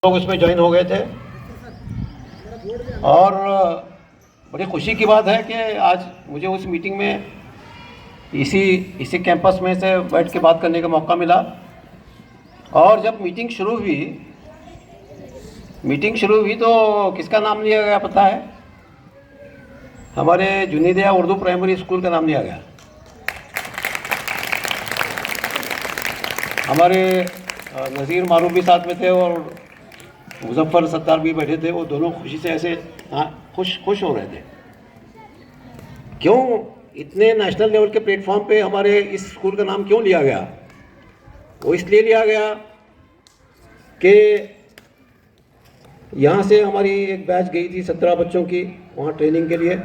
लोग उसमें ज्वाइन हो गए थे और बड़ी खुशी की बात है कि आज मुझे उस मीटिंग में इसी कैंपस में से बैठ के बात करने का मौका मिला। और जब मीटिंग शुरू हुई तो किसका नाम लिया गया पता है? हमारे जुनीदिया उर्दू प्राइमरी स्कूल का नाम लिया गया। हमारे नज़ीर मारूफ भी साथ में थे और मुजफ्फर सत्तार भी बैठे थे। वो दोनों खुशी से ऐसे खुश हो रहे थे। क्यों इतने नेशनल लेवल के प्लेटफॉर्म पे हमारे इस स्कूल का नाम क्यों लिया गया? वो इसलिए लिया गया कि यहाँ से हमारी एक बैच गई थी 17 बच्चों की वहाँ ट्रेनिंग के लिए।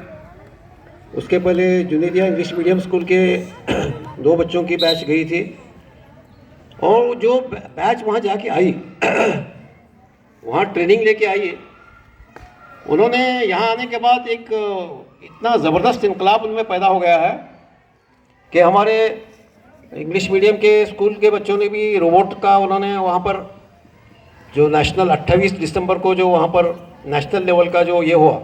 उसके पहले जुनीदिया इंग्लिश मीडियम स्कूल के 2 बच्चों की बैच गई थी। और जो बैच वहाँ जाके आई वहाँ ट्रेनिंग लेके आई, उन्होंने यहाँ आने के बाद एक इतना ज़बरदस्त इनकलाब उनमें पैदा हो गया है कि हमारे इंग्लिश मीडियम के स्कूल के बच्चों ने भी रोबोट का उन्होंने वहाँ पर जो नेशनल 28 दिसंबर को जो वहाँ पर नेशनल लेवल का जो ये हुआ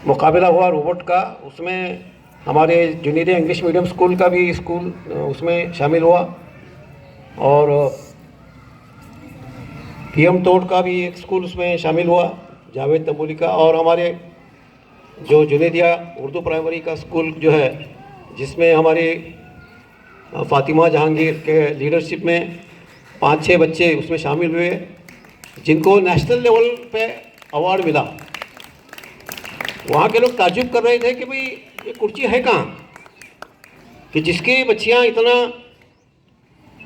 मुकाबला हुआ रोबोट का, उसमें हमारे जूनियर इंग्लिश मीडियम स्कूल का भी स्कूल उसमें शामिल हुआ और पीएम तोड़ का भी एक स्कूल उसमें शामिल हुआ, जावेद तंबोली का। और हमारे जो जुनीदिया उर्दू प्राइमरी का स्कूल जो है जिसमें हमारी फातिमा जहांगीर के लीडरशिप में 5-6 बच्चे उसमें शामिल हुए जिनको नेशनल लेवल पे अवार्ड मिला। वहाँ के लोग ताज्जुब कर रहे थे कि भाई ये कुर्सी है कहाँ कि जिसकी बच्चियाँ इतना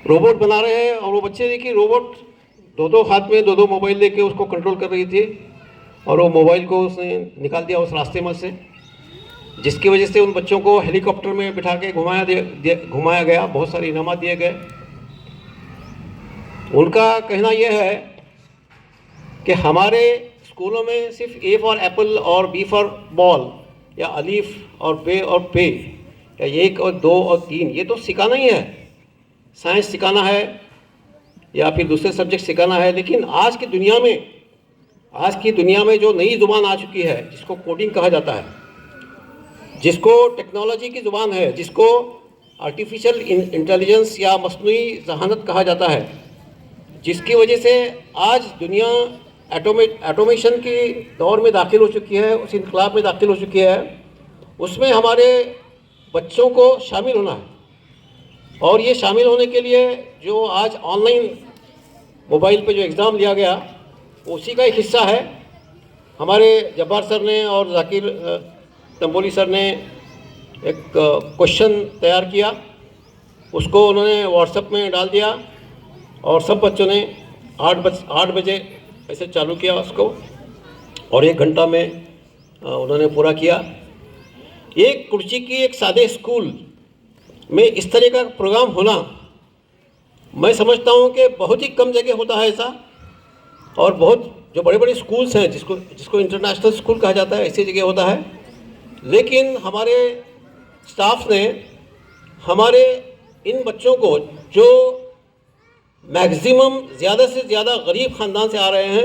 रोबोट बना रहे हैं। और वो बच्चे देखिए रोबोट 2 हाथ में 2 मोबाइल लेके उसको कंट्रोल कर रही थी और वो मोबाइल को उसने निकाल दिया उस रास्ते में से, जिसकी वजह से उन बच्चों को हेलीकॉप्टर में बिठा के घुमाया गया, बहुत सारे इनामात दिए गए। उनका कहना यह है कि हमारे स्कूलों में सिर्फ ए फॉर एप्पल और बी फॉर बॉल या अलीफ और बे और पे या 1 और 2 और 3 ये तो सिखाना ही है, साइंस सिखाना है या फिर दूसरे सब्जेक्ट सिखाना है। लेकिन आज की दुनिया में जो नई ज़ुबान आ चुकी है जिसको कोडिंग कहा जाता है, जिसको टेक्नोलॉजी की ज़ुबान है, जिसको आर्टिफिशियल इंटेलिजेंस या मस्नूई ज़हानत कहा जाता है, जिसकी वजह से आज दुनिया ऑटोमेशन के दौर में दाखिल हो चुकी है, उस इनकलाब में दाखिल हो चुकी है, उसमें हमारे बच्चों को शामिल होना है। और ये शामिल होने के लिए जो आज ऑनलाइन मोबाइल पे जो एग्ज़ाम लिया गया उसी का एक हिस्सा है। हमारे जब्बार सर ने और जाकिर तंबोली सर ने एक क्वेश्चन तैयार किया, उसको उन्होंने व्हाट्सएप में डाल दिया और सब बच्चों ने 8 बजे ऐसे चालू किया उसको और 1 घंटा में उन्होंने पूरा किया। एक कुर्सी की एक सादे स्कूल में इस तरह का प्रोग्राम होना, मैं समझता हूँ कि बहुत ही कम जगह होता है ऐसा। और बहुत जो बड़े स्कूल्स हैं जिसको इंटरनेशनल स्कूल कहा जाता है ऐसी जगह होता है। लेकिन हमारे स्टाफ ने हमारे इन बच्चों को जो मैक्सिमम ज़्यादा से ज़्यादा गरीब ख़ानदान से आ रहे हैं,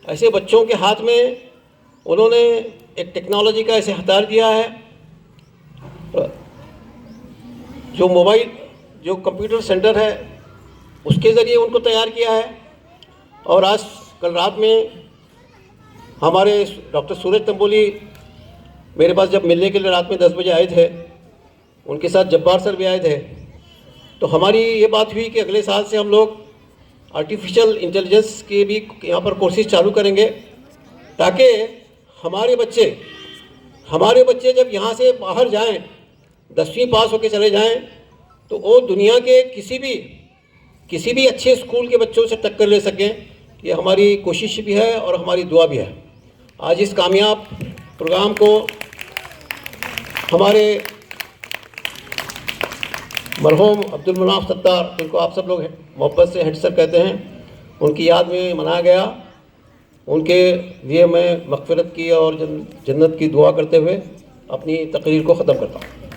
ऐसे बच्चों के हाथ में उन्होंने एक टेक्नोलॉजी का ऐसे हथियार दिया है, जो कंप्यूटर सेंटर है उसके ज़रिए उनको तैयार किया है। और आज कल रात में हमारे डॉक्टर सूरज तंबोली मेरे पास जब मिलने के लिए रात में 10 बजे आए थे, उनके साथ जब्बार सर भी आए थे, तो हमारी ये बात हुई कि अगले साल से हम लोग आर्टिफिशियल इंटेलिजेंस की भी यहाँ पर कोर्सेज चालू करेंगे ताकि हमारे बच्चे जब यहाँ से बाहर जाएं, 10वीं पास होकर चले जाएं, तो वो दुनिया के किसी भी अच्छे स्कूल के बच्चों से टक्कर ले सकें। ये हमारी कोशिश भी है और हमारी दुआ भी है। आज इस कामयाब प्रोग्राम को हमारे मरहूम अब्दुल मनाफ सत्तार, जिनको आप सब लोग मोहब्बत से हेड सर कहते हैं, उनकी याद में मनाया गया। उनके लिए मैं मग़फ़िरत की और जन्नत की दुआ करते हुए अपनी तकरीर को ख़त्म करता हूँ।